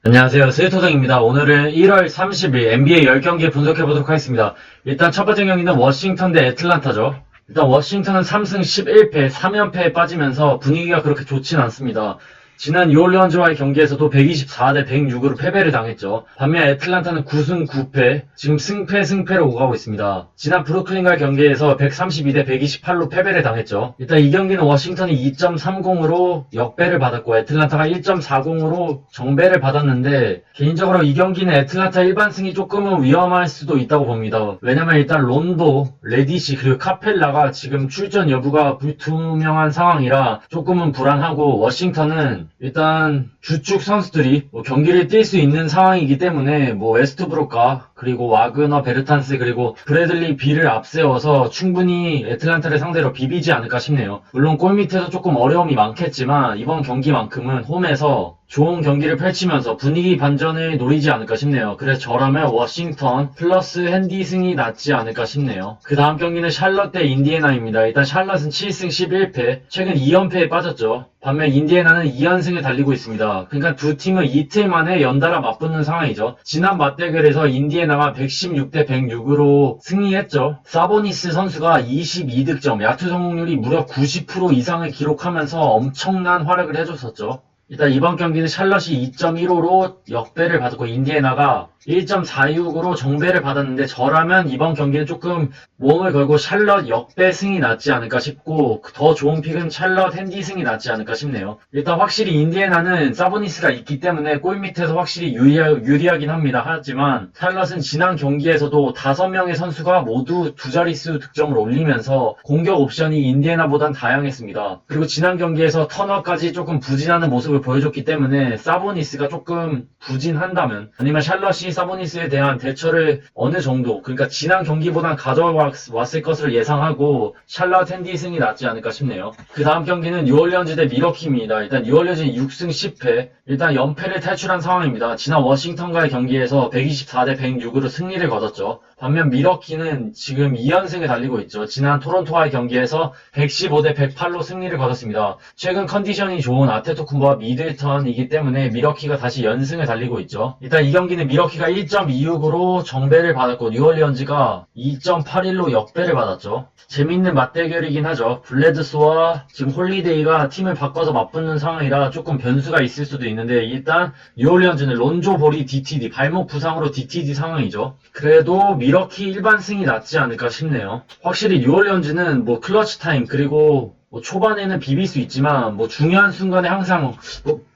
안녕하세요. 스위토정입니다. 오늘은 1월 30일 NBA 10경기 분석해보도록 하겠습니다. 일단 첫 번째 경기는 워싱턴 대 애틀란타죠. 일단 워싱턴은 3승 11패, 3연패에 빠지면서 분위기가 그렇게 좋진 않습니다. 지난 뉴올리언즈와의 경기에서도 124대 106으로 패배를 당했죠. 반면 애틀란타는 9승 9패, 지금 승패로 오가고 있습니다. 지난 브루클린과의 경기에서 132대 128로 패배를 당했죠. 일단 이 경기는 워싱턴이 2.30으로 역배를 받았고 애틀란타가 1.40으로 정배를 받았는데 개인적으로 이 경기는 애틀란타 일반승이 조금은 위험할 수도 있다고 봅니다. 왜냐면 일단 론도, 레디시 그리고 카펠라가 지금 출전 여부가 불투명한 상황이라 조금은 불안하고 워싱턴은 일단 주축 선수들이 경기를 뛸 수 있는 상황이기 때문에 웨스트브룩과 그리고 와그너, 베르탄스 그리고 브래들리 빌을 앞세워서 충분히 애틀란타를 상대로 비비지 않을까 싶네요. 물론 골밑에서 조금 어려움이 많겠지만 이번 경기만큼은 홈에서 좋은 경기를 펼치면서 분위기 반전을 노리지 않을까 싶네요. 그래서 저라면 워싱턴 플러스 핸디승이 낫지 않을까 싶네요. 그 다음 경기는 샬럿 대 인디애나입니다. 일단 샬럿은 7승 11패, 최근 2연패에 빠졌죠. 반면 인디애나는 2연승을 달리고 있습니다. 그러니까 두 팀은 이틀 만에 연달아 맞붙는 상황이죠. 지난 맞대결에서 인디애나가 116대 106으로 승리했죠. 사보니스 선수가 22득점, 야투 성공률이 무려 90% 이상을 기록하면서 엄청난 활약을 해줬었죠. 일단 이번 경기는 샬럿이 2.15로 역배를 받았고 인디애나가 1.46으로 정배를 받았는데 저라면 이번 경기는 조금 몸을 걸고 샬럿 역배 승이 낫지 않을까 싶고 더 좋은 픽은 샬럿 핸디 승이 낫지 않을까 싶네요. 일단 확실히 인디애나는 사보니스가 있기 때문에 골밑에서 확실히 유리하긴 합니다. 하지만 샬럿은 지난 경기에서도 5명의 선수가 모두 두 자릿수 득점을 올리면서 공격 옵션이 인디애나보단 다양했습니다. 그리고 지난 경기에서 터너까지 조금 부진하는 모습을 보여줬기 때문에 사보니스가 조금 부진한다면 아니면 샬럿이 사보니스에 대한 대처를 어느 정도 그러니까 지난 경기보단 가져왔을 것을 예상하고 샬럿 핸디 승이 낫지 않을까 싶네요. 그 다음 경기는 뉴올리언즈 대 미러키입니다. 일단 뉴올리언즈는 6승 10패 일단 연패를 탈출한 상황입니다. 지난 워싱턴과의 경기에서 124대 106으로 승리를 거뒀죠. 반면 미러키는 지금 2연승을 달리고 있죠. 지난 토론토와의 경기에서 115대 108로 승리를 거뒀습니다. 최근 컨디션이 좋은 아테토쿤보와 미들턴이기 때문에 미러키가 다시 연승을 달리고 있죠. 일단 이 경기는 미러키가 1.26으로 정배를 받았고 뉴올리언즈가 2.81로 역배를 받았죠. 재밌는 맞대결이긴 하죠. 블레드소와 지금 홀리데이가 팀을 바꿔서 맞붙는 상황이라 조금 변수가 있을 수도 있는데 일단 뉴올리언즈는 론조 볼이 DTD 발목 부상으로 DTD 상황이죠. 그래도 미러키 일반승이 낫지 않을까 싶네요. 확실히 뉴올리언즈는 클러치 타임 그리고 초반에는 비빌 수 있지만 중요한 순간에 항상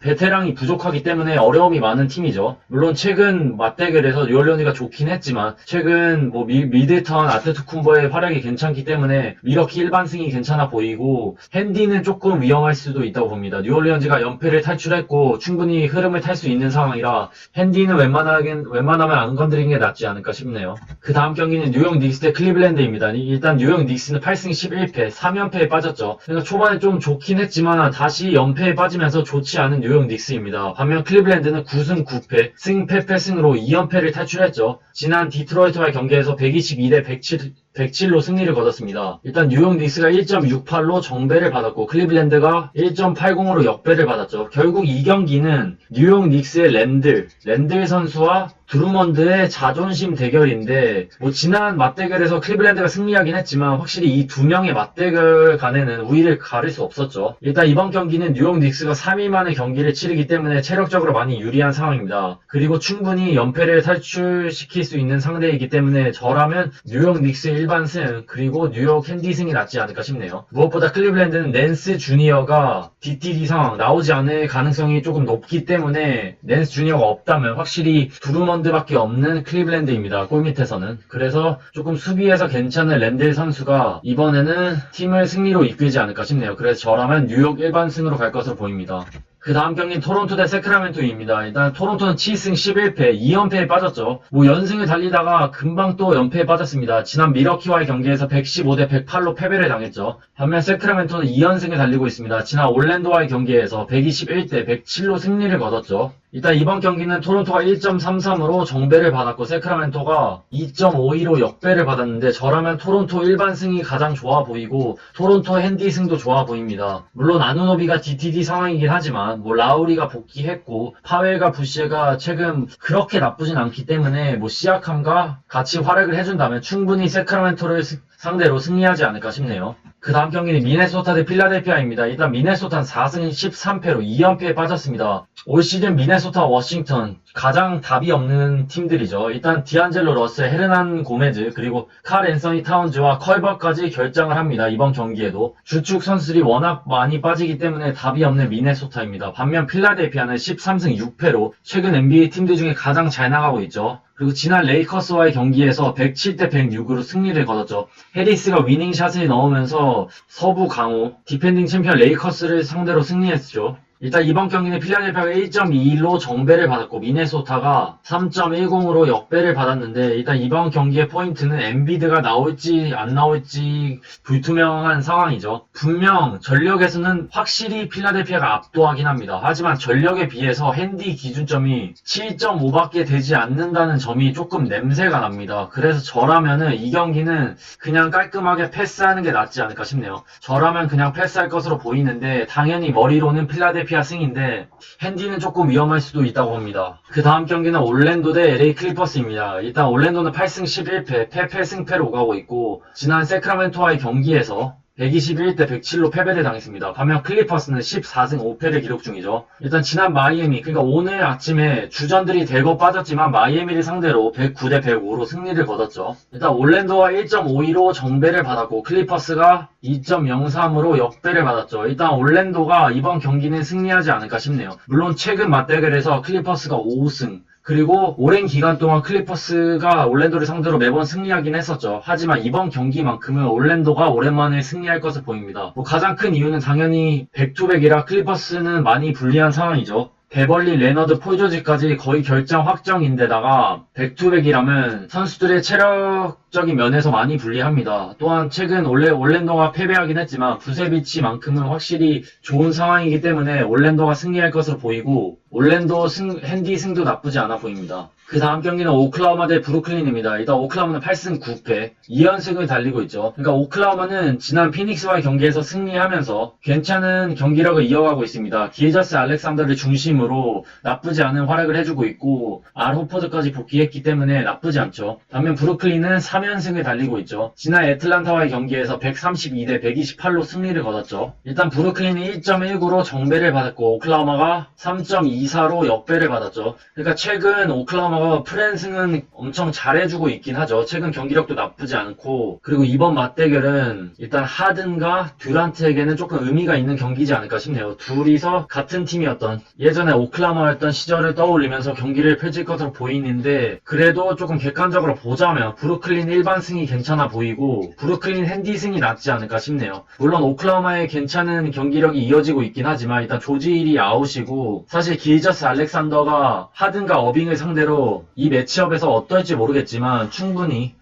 베테랑이 부족하기 때문에 어려움이 많은 팀이죠. 물론 최근 맞대결에서 뉴올리언즈가 좋긴 했지만 최근 미들턴, 아테토쿤보의 활약이 괜찮기 때문에 미러키 일반승이 괜찮아 보이고 핸디는 조금 위험할 수도 있다고 봅니다. 뉴올리언즈가 연패를 탈출했고 충분히 흐름을 탈 수 있는 상황이라 핸디는 웬만하면 안 건드리는 게 낫지 않을까 싶네요. 그 다음 경기는 뉴욕 닉스 대 클리블랜드입니다. 일단 뉴욕 닉스는 8승 11패, 3연패에 빠졌죠. 그러니까 초반에 좀 좋긴 했지만 다시 연패에 빠지면서 좋지 않은 뉴욕 닉스입니다. 반면 클리블랜드는 9승 9패, 승패패승으로 2연패를 탈출했죠. 지난 디트로이트와의 경기에서 122대 107로 승리를 거뒀습니다. 일단 뉴욕 닉스가 1.68로 정배를 받았고 클리블랜드가 1.80으로 역배를 받았죠. 결국 이 경기는 뉴욕 닉스의 랜들 선수와 드루먼드의 자존심 대결인데 지난 맞대결에서 클리블랜드가 승리하긴 했지만 확실히 이 두 명의 맞대결 간에는 우위를 가릴 수 없었죠. 일단 이번 경기는 뉴욕 닉스가 3일 만에 경기를 치르기 때문에 체력적으로 많이 유리한 상황입니다. 그리고 충분히 연패를 탈출시킬 수 있는 상대이기 때문에 저라면 뉴욕 닉스 일반승 그리고 뉴욕 핸디승이 낫지 않을까 싶네요. 무엇보다 클리블랜드는 낸스 주니어가 DTD 상황 나오지 않을 가능성이 조금 높기 때문에 낸스 주니어가 없다면 확실히 드루먼드밖에 없는 클리블랜드입니다. 골밑에서는. 그래서 조금 수비에서 괜찮은 랜들 선수가 이번에는 팀을 승리로 이끌지 않을까 싶네요. 그래서 저라면 뉴욕 일반승으로 갈 것으로 보입니다. 그 다음 경기는 토론토 대 세크라멘토입니다. 일단 토론토는 7승 11패, 2연패에 빠졌죠. 연승을 달리다가 금방 또 연패에 빠졌습니다. 지난 미러키와의 경기에서 115대 108로 패배를 당했죠. 반면 세크라멘토는 2연승을 달리고 있습니다. 지난 올랜도와의 경기에서 121대 107로 승리를 거뒀죠. 일단 이번 경기는 토론토가 1.33으로 정배를 받았고 세크라멘토가 2.52로 역배를 받았는데 저라면 토론토 일반승이 가장 좋아 보이고 토론토 핸디승도 좋아 보입니다. 물론 아누노비가 DTD 상황이긴 하지만 있지만 뭐 라우리가 복귀했고 파웰과 부시에가 최근 그렇게 나쁘진 않기 때문에 뭐 시아캄과 같이 활약을 해준다면 충분히 세크라멘토를 상대로 승리하지 않을까 싶네요. 그 다음 경기는 미네소타 대 필라델피아입니다. 일단 미네소타는 4승 13패로 2연패에 빠졌습니다. 올 시즌 미네소타 워싱턴 가장 답이 없는 팀들이죠. 일단 디안젤로 러셀, 헤르난 고메즈, 그리고 칼 앤서니 타운즈와 컬버까지 결장을 합니다. 이번 경기에도 주축 선수들이 워낙 많이 빠지기 때문에 답이 없는 미네소타입니다. 반면 필라델피아는 13승 6패로 최근 NBA 팀들 중에 가장 잘 나가고 있죠. 그리고 지난 레이커스와의 경기에서 107대 106으로 승리를 거뒀죠. 해리스가 위닝샷을 넣으면서 서부 강호, 디펜딩 챔피언 레이커스를 상대로 승리했죠. 일단 이번 경기는 필라델피아가 1.21로 정배를 받았고 미네소타가 3.10으로 역배를 받았는데 일단 이번 경기의 포인트는 엠비드가 나올지 안 나올지 불투명한 상황이죠. 분명 전력에서는 확실히 필라델피아가 압도하긴 합니다. 하지만 전력에 비해서 핸디 기준점이 7.5밖에 되지 않는다는 점이 조금 냄새가 납니다. 그래서 저라면은 이 경기는 그냥 깔끔하게 패스하는 게 낫지 않을까 싶네요. 저라면 그냥 패스할 것으로 보이는데 당연히 머리로는 필라델피아 승인데 핸디는 조금 위험할 수도 있다고 봅니다. 그 다음 경기는 올랜도 대 LA 클리퍼스입니다. 일단 올랜도는 8승 11패, 패패 승패로 오가고 있고 지난 세크라멘토와의 경기에서 121대 107로 패배를 당했습니다. 반면 클리퍼스는 14승 5패를 기록 중이죠. 일단 지난 마이애미, 그러니까 오늘 아침에 주전들이 대거 빠졌지만 마이애미를 상대로 109대 105로 승리를 거뒀죠. 일단 올랜도와 1.52로 정배를 받았고 클리퍼스가 2.03으로 역배를 받았죠. 일단 올랜도가 이번 경기는 승리하지 않을까 싶네요. 물론 최근 맞대결에서 클리퍼스가 5승, 그리고 오랜 기간 동안 클리퍼스가 올랜도를 상대로 매번 승리하긴 했었죠. 하지만 이번 경기만큼은 올랜도가 오랜만에 승리할 것을 보입니다. 뭐 가장 큰 이유는 당연히 백투백이라 클리퍼스는 많이 불리한 상황이죠. 베벌리, 레너드, 폴 조지까지 거의 결정 확정인데다가 백투백이라면 선수들의 체력적인 면에서 많이 불리합니다. 또한 최근 올랜도가 패배하긴 했지만 부세비치만큼은 확실히 좋은 상황이기 때문에 올랜도가 승리할 것으로 보이고 올랜도 핸디 승도 나쁘지 않아 보입니다. 그 다음 경기는 오클라호마 대 브루클린입니다. 일단 오클라호마는 8승 9패 2연승을 달리고 있죠. 그러니까 오클라호마는 지난 피닉스와의 경기에서 승리하면서 괜찮은 경기력을 이어가고 있습니다. 기저스 알렉산더를 중심으로 나쁘지 않은 활약을 해주고 있고 알 호퍼드까지 복귀했기 때문에 나쁘지 않죠. 반면 브루클린은 3연승을 달리고 있죠. 지난 애틀란타와의 경기에서 132대 128로 승리를 거뒀죠. 일단 브루클린이 1.19로 정배를 받았고 오클라호마가 3.24로 역배를 받았죠. 그러니까 최근 오클라호마가 프랜승은 엄청 잘해주고 있긴 하죠. 최근 경기력도 나쁘지 않고 그리고 이번 맞대결은 일단 하든과 듀란트에게는 조금 의미가 있는 경기지 않을까 싶네요. 둘이서 같은 팀이었던 예전에 오클라호마였던 시절을 떠올리면서 경기를 펼칠 것으로 보이는데 그래도 조금 객관적으로 보자면 브루클린 일반승이 괜찮아 보이고 브루클린 핸디승이 낫지 않을까 싶네요. 물론 오클라호마의 괜찮은 경기력이 이어지고 있긴 하지만 일단 조지일이 아웃이고 사실 기저스 알렉산더가 하든과 어빙을 상대로 이 매치업에서 어떨지 모르겠지만 충분히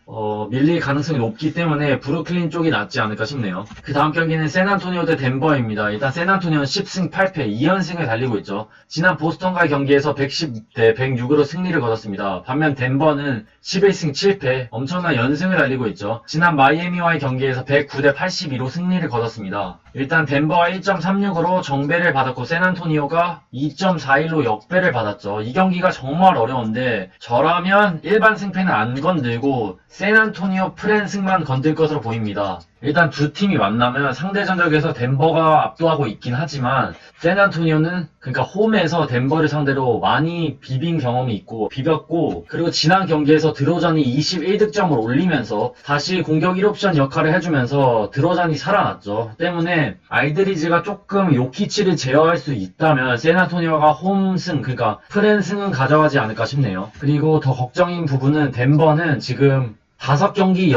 밀릴 가능성이 높기 때문에 브루클린 쪽이 낫지 않을까 싶네요. 그 다음 경기는 샌안토니오 대 덴버입니다. 일단 샌안토니오는 10승 8패 2연승을 달리고 있죠. 지난 보스턴과의 경기에서 110대 106으로 승리를 거뒀습니다. 반면 덴버는 11승 7패 엄청난 연승을 달리고 있죠. 지난 마이애미와의 경기에서 109대 82로 승리를 거뒀습니다. 일단 덴버가 1.36으로 정배를 받았고 샌안토니오가 2.41로 역배를 받았죠. 이 경기가 정말 어려운데 저라면 일반 승패는 안 건들고 샌안토니오 프랜승만 건들 것으로 보입니다. 일단 두 팀이 만나면 상대 전적에서 덴버가 압도하고 있긴 하지만 샌안토니오는 그러니까 홈에서 덴버를 상대로 많이 비빈 경험이 있고 비볐고 그리고 지난 경기에서 드로잔이 21득점을 올리면서 다시 공격 1옵션 역할을 해주면서 드로잔이 살아났죠. 때문에 알드리지가 조금 요키치를 제어할 수 있다면 샌안토니오가 홈승 그러니까 프랜승은 가져가지 않을까 싶네요. 그리고 더 걱정인 부분은 덴버는 지금 5경기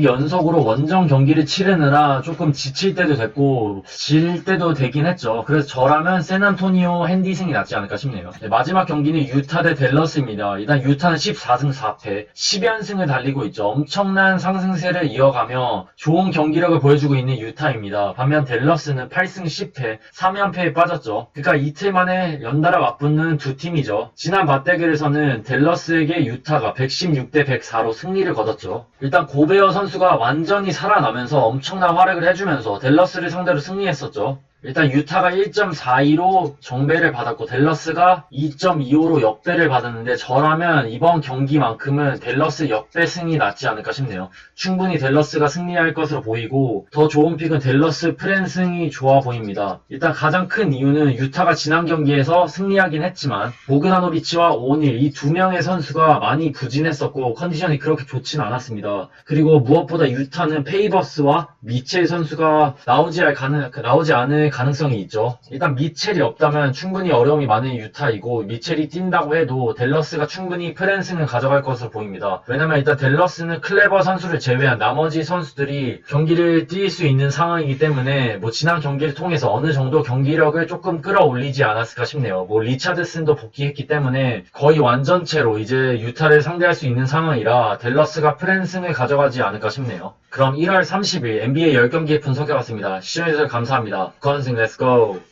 연속으로 원정 경기를 치르느라 조금 지칠 때도 됐고 질 때도 되긴 했죠. 그래서 저라면 샌안토니오 핸디승이 낫지 않을까 싶네요. 네, 마지막 경기는 유타 대 댈러스입니다. 일단 유타는 14승 4패 10연승을 달리고 있죠. 엄청난 상승세를 이어가며 좋은 경기력을 보여주고 있는 유타입니다. 반면 댈러스는 8승 10패 3연패에 빠졌죠. 그러니까 이틀 만에 연달아 맞붙는 두 팀이죠. 지난 맞대결에서는 댈러스에게 유타가 116대 104로 승리를 거뒀죠. 일단 고베어 선수가 완전히 살아나면서 엄청난 활약을 해주면서 댈러스를 상대로 승리했었죠. 일단 유타가 1.42로 정배를 받았고 댈러스가 2.25로 역배를 받았는데 저라면 이번 경기만큼은 댈러스 역배 승이 낫지 않을까 싶네요. 충분히 댈러스가 승리할 것으로 보이고 더 좋은 픽은 댈러스 프랜승이 좋아 보입니다. 일단 가장 큰 이유는 유타가 지난 경기에서 승리하긴 했지만 보그다노비치와 오닐 이 두 명의 선수가 많이 부진했었고 컨디션이 그렇게 좋진 않았습니다. 그리고 무엇보다 유타는 페이버스와 미첼 선수가 나오지 않을 가능성이 있죠. 일단 미첼이 없다면 충분히 어려움이 많은 유타이고 미첼이 뛴다고 해도 댈러스가 충분히 프랜승을 가져갈 것으로 보입니다. 왜냐면 일단 댈러스는 클레버 선수를 제외한 나머지 선수들이 경기를 뛸 수 있는 상황이기 때문에 지난 경기를 통해서 어느 정도 경기력을 조금 끌어올리지 않았을까 싶네요. 리차드슨도 복귀했기 때문에 거의 완전체로 이제 유타를 상대할 수 있는 상황이라 댈러스가 프랜승을 가져가지 않을까 싶네요. 그럼 1월 30일 NBA 10경기 분석해봤습니다. 시청해주셔서 감사합니다. 건승 렛츠고!